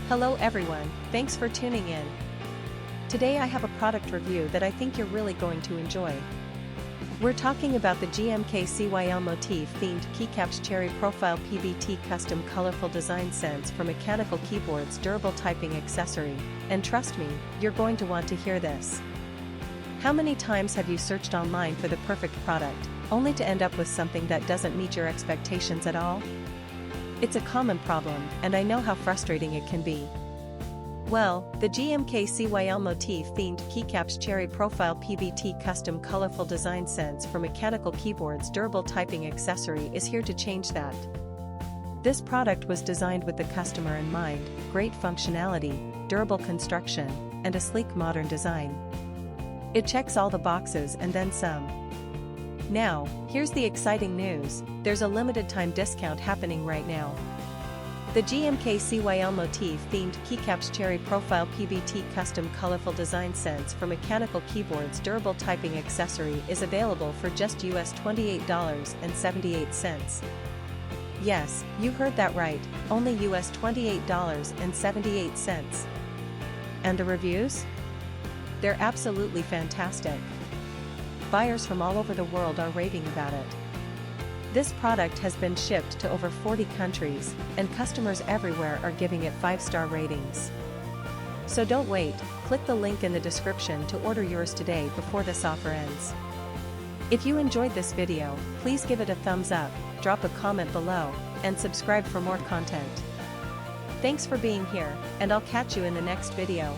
Hello everyone, thanks for tuning in. Today I have a product review that I think you're really going to enjoy. We're talking about the GMK CYL Motif themed Keycaps Cherry Profile PBT Custom Colorful Design Sense for Mechanical Keyboards Durable Typing Accessory, and trust me, you're going to want to hear this. How many times have you searched online for the perfect product, only to end up with something that doesn't meet your expectations at all? It's a common problem, and I know how frustrating it can be. Well, the GMK CYL Motif themed Keycaps Cherry Profile PBT Custom Colorful Design Sense for Mechanical Keyboards Durable Typing Accessory is here to change that. This product was designed with the customer in mind: great functionality, durable construction, and a sleek modern design. It checks all the boxes and then some. Now, here's the exciting news: there's a limited time discount happening right now. The GMK CYL Motif themed Keycaps Cherry Profile PBT Custom Colorful Design Sense for Mechanical Keyboards Durable Typing Accessory is available for just US $28.78. Yes, you heard that right, only US $28.78. And the reviews? They're absolutely fantastic. Buyers from all over the world are raving about it. This product has been shipped to over 40 countries, and customers everywhere are giving it 5-star ratings. So don't wait, click the link in the description to order yours today before this offer ends. If you enjoyed this video, please give it a thumbs up, drop a comment below, and subscribe for more content. Thanks for being here, and I'll catch you in the next video.